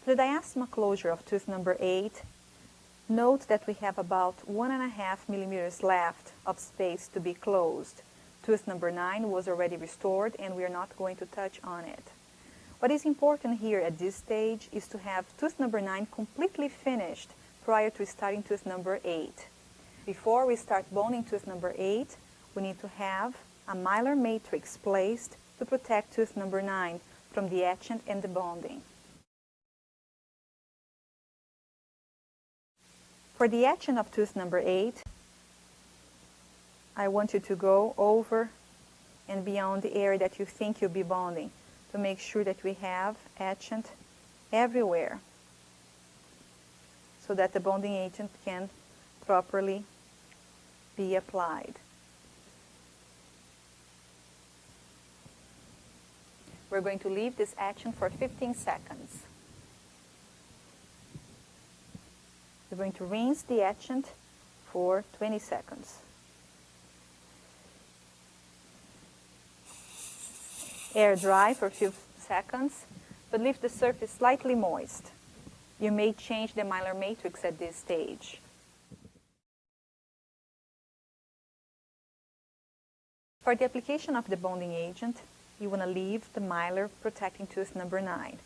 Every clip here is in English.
For the diastema closure of tooth number 8, note that we have about 1.5 millimeters left of space to be closed. Tooth number 9 was already restored and we are not going to touch on it. What is important here at this stage is to have tooth number 9 completely finished prior to starting tooth number 8. Before we start boning tooth number 8, we need to have a mylar matrix placed to protect tooth number 9 from the etchant and the bonding. For the etchant of tooth number 8, I want you to go over and beyond the area that you think you'll be bonding to make sure that we have etchant everywhere so that the bonding agent can properly be applied. We're going to leave this etchant for 15 seconds. We're going to rinse the etchant for 20 seconds. Air dry for a few seconds, but leave the surface slightly moist. You may change the mylar matrix at this stage. For the application of the bonding agent, you want to leave the mylar protecting tooth number 9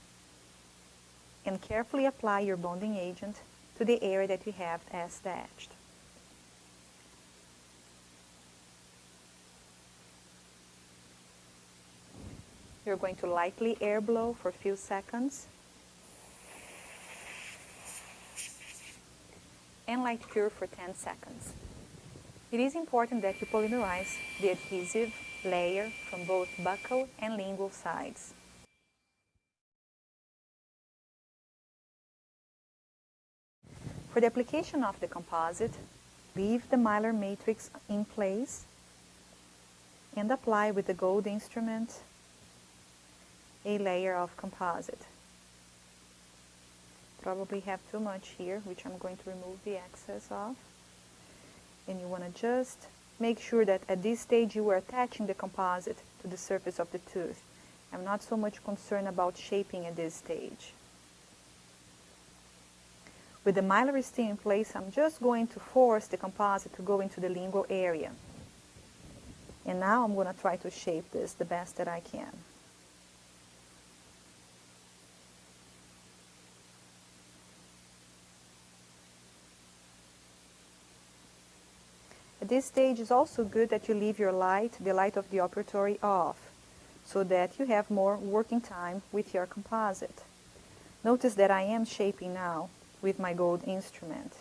and carefully apply your bonding agent to the area that you have as etched. You're going to lightly air blow for a few seconds and light cure for 10 seconds. It is important that you polymerize the adhesive layer from both buccal and lingual sides. For the application of the composite, leave the mylar matrix in place and apply with the gold instrument a layer of composite. Probably have too much here, which I'm going to remove the excess of. And you want to just make sure that at this stage you are attaching the composite to the surface of the tooth. I'm not so much concerned about shaping at this stage. With the mylar still in place, I'm just going to force the composite to go into the lingual area. And now I'm going to try to shape this the best that I can. At this stage, it's also good that you leave your light, the light of the operatory, off, so that you have more working time with your composite. Notice that I am shaping now with my gold instrument.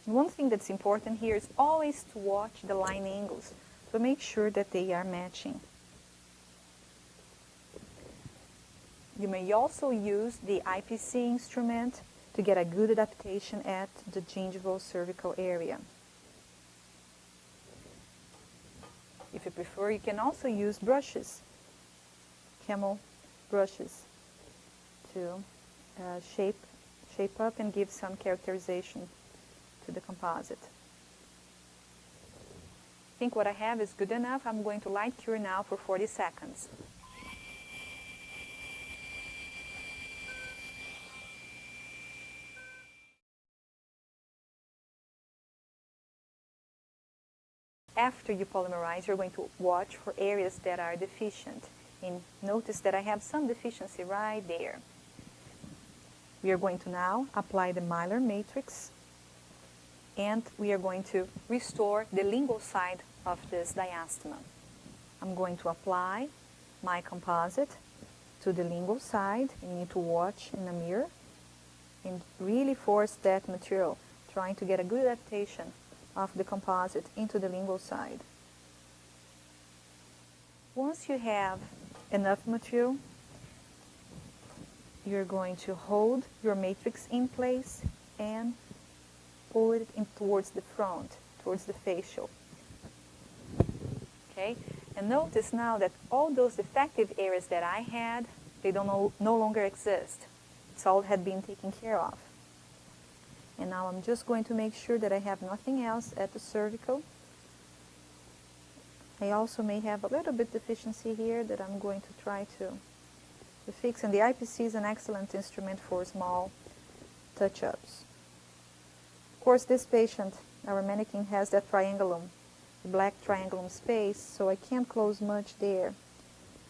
And one thing that's important here is always to watch the line angles to make sure that they are matching. You may also use the IPC instrument to get a good adaptation at the gingival cervical area. If you prefer, you can also use brushes, camel brushes, to shape up and give some characterization to the composite. I think what I have is good enough. I'm going to light cure now for 40 seconds. After you polymerize, you're going to watch for areas that are deficient. And notice that I have some deficiency right there. We are going to now apply the mylar matrix, and we are going to restore the lingual side of this diastema. I'm going to apply my composite to the lingual side. You need to watch in the mirror and really force that material, trying to get a good adaptation of the composite into the lingual side. Once you have enough material, you're going to hold your matrix in place and pull it in towards the front, towards the facial. Okay? And notice now that all those defective areas that I had, they no longer exist. It's all had been taken care of. And now I'm just going to make sure that I have nothing else at the cervical. I also may have a little bit deficiency here that I'm going to try to to fix, and the IPC is an excellent instrument for small touch-ups. Of course, this patient, our mannequin, has that triangulum, the black triangulum space, so I can't close much there,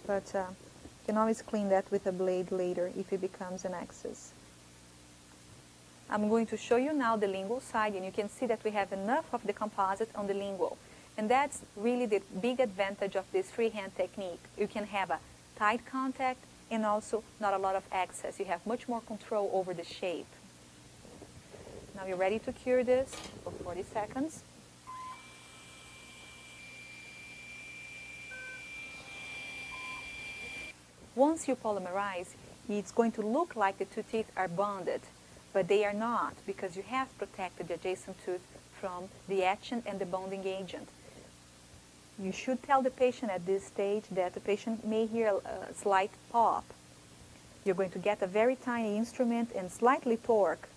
but you can always clean that with a blade later if it becomes an excess. I'm going to show you now the lingual side, and you can see that we have enough of the composite on the lingual. And that's really the big advantage of this freehand technique. You can have a tight contact and also not a lot of excess. You have much more control over the shape. Now you're ready to cure this for 40 seconds. Once you polymerize, it's going to look like the two teeth are bonded, but they are not, because you have protected the adjacent tooth from the etchant and the bonding agent. You should tell the patient at this stage that the patient may hear a slight pop. You're going to get a very tiny instrument and slightly torque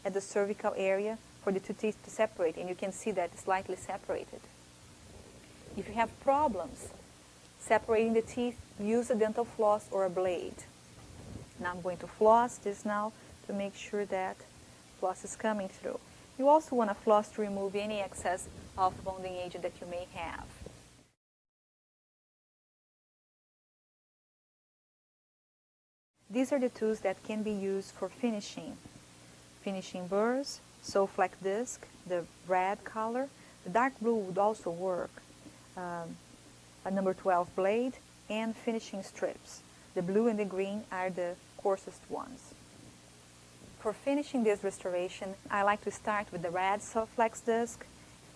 at the cervical area for the two teeth to separate, and you can see that it's slightly separated. If you have problems separating the teeth, use a dental floss or a blade. Now I'm going to floss this now to make sure that floss is coming through. You also want to floss to remove any excess of bonding agent that you may have. These are the tools that can be used for finishing. Finishing burrs, Soflex disc, the red color. The dark blue would also work. A number 12 blade, and finishing strips. The blue and the green are the coarsest ones. For finishing this restoration, I like to start with the red Soflex disc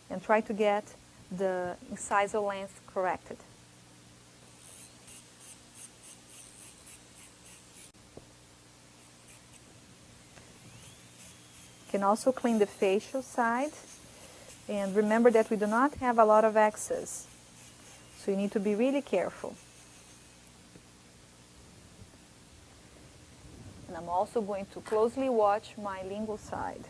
and try to get the incisal length corrected. You can also clean the facial side, and remember that we do not have a lot of excess, so you need to be really careful. And I'm also going to closely watch my lingual side.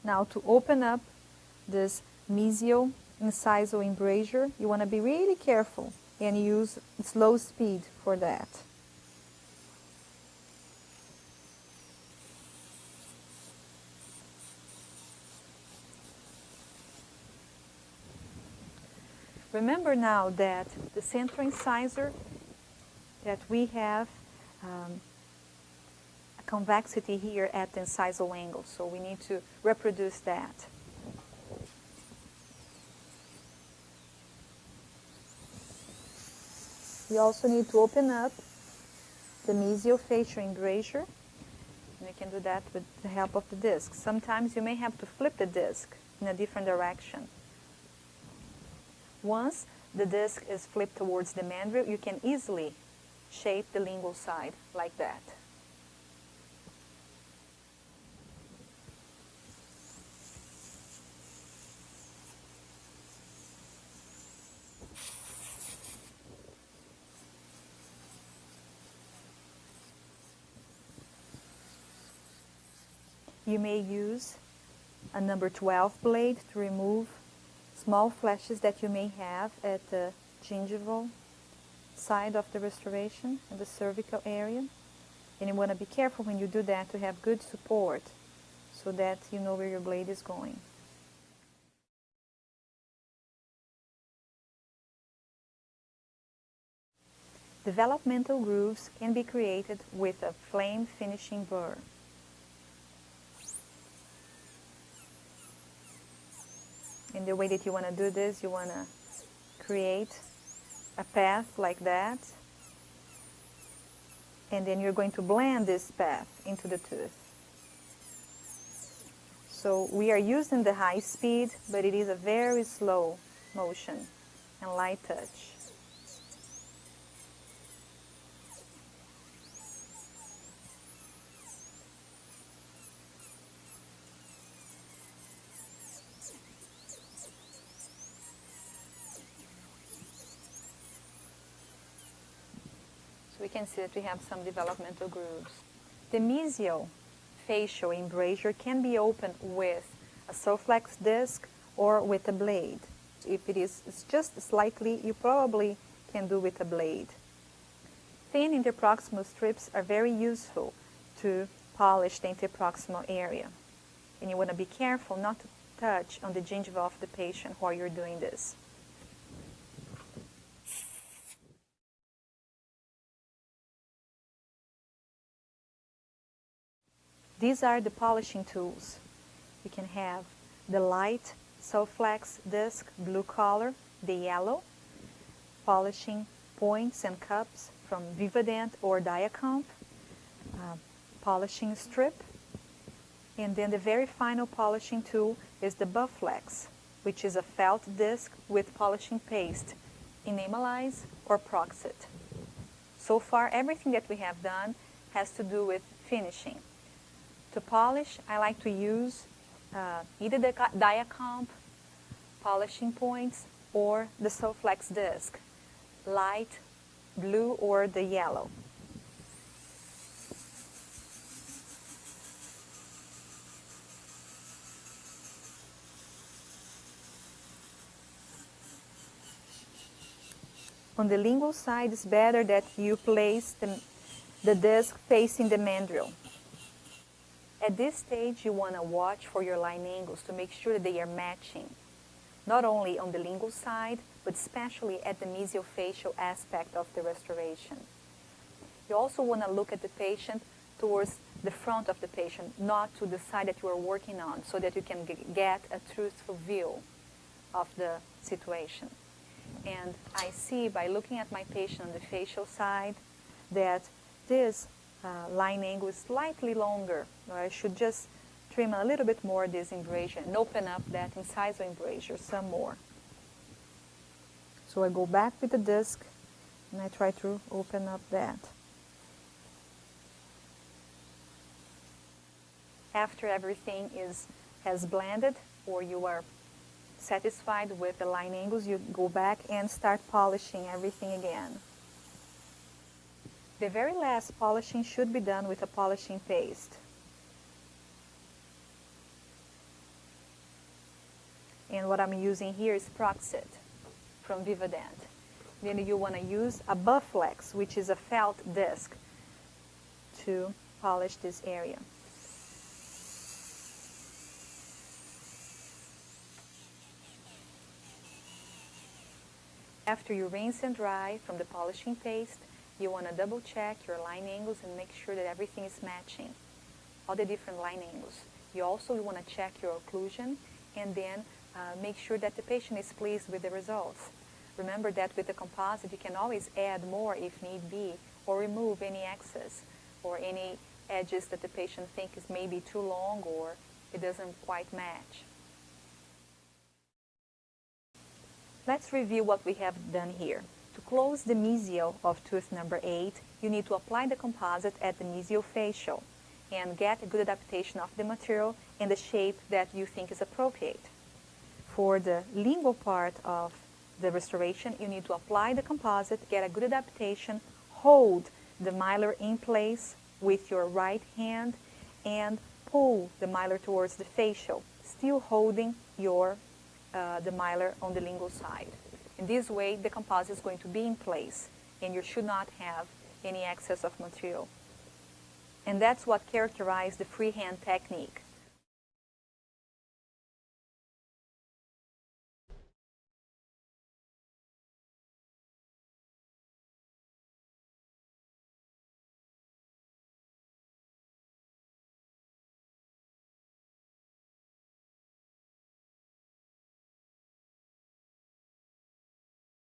Now to open up this mesial incisal embrasure, you want to be really careful and use slow speed for that. Remember now that the central incisor, that we have a convexity here at the incisal angle, so we need to reproduce that. We also need to open up the mesiofacial embrasure, and you can do that with the help of the disc. Sometimes you may have to flip the disc in a different direction. Once the disc is flipped towards the mandrill, you can easily shape the lingual side like that. You may use a number 12 blade to remove small flashes that you may have at the gingival side of the restoration, in the cervical area. And you want to be careful when you do that to have good support so that you know where your blade is going. Developmental grooves can be created with a flame finishing burr. In the way that you want to do this, you want to create a path like that, and then you're going to blend this path into the tooth. So we are using the high speed, but it is a very slow motion and light touch. We can see that we have some developmental grooves. The mesial facial embrasure can be opened with a Soflex disc or with a blade. If it's just slightly, you probably can do with a blade. Thin interproximal strips are very useful to polish the interproximal area. And you want to be careful not to touch on the gingiva of the patient while you're doing this. These are the polishing tools. You can have the light Soflex disc, blue color, the yellow, polishing points and cups from Vivadent or Diacomp, polishing strip, and then the very final polishing tool is the Bufflex, which is a felt disc with polishing paste, enamelize or Proxit. So far, everything that we have done has to do with finishing. To polish, I like to use either the Diacomp polishing points or the Soflex disc, light blue or the yellow. On the lingual side, it's better that you place the disc facing the mandrill. At this stage, you want to watch for your line angles to make sure that they are matching, not only on the lingual side, but especially at the mesiofacial aspect of the restoration. You also want to look at the patient towards the front of the patient, not to the side that you are working on, so that you can get a truthful view of the situation. And I see by looking at my patient on the facial side that this line angle is slightly longer. I should just trim a little bit more this embrasure and open up that incisor embrasure some more. So I go back with the disc and I try to open up that. After everything has blended, or you are satisfied with the line angles, you go back and start polishing everything again. The very last polishing should be done with a polishing paste. And what I'm using here is Proxit from Vivadent. Then you want to use a Bufflex, which is a felt disc, to polish this area. After you rinse and dry from the polishing paste, you want to double check your line angles and make sure that everything is matching, all the different line angles. You also want to check your occlusion and then make sure that the patient is pleased with the results. Remember that with the composite you can always add more if need be, or remove any excess or any edges that the patient thinks is maybe too long or it doesn't quite match. Let's review what we have done here. To close the mesial of tooth number 8, you need to apply the composite at the mesiofacial and get a good adaptation of the material and the shape that you think is appropriate. For the lingual part of the restoration, you need to apply the composite, get a good adaptation, hold the mylar in place with your right hand, and pull the mylar towards the facial, still holding the mylar on the lingual side. In this way, the composite is going to be in place, and you should not have any excess of material. And that's what characterizes the freehand technique.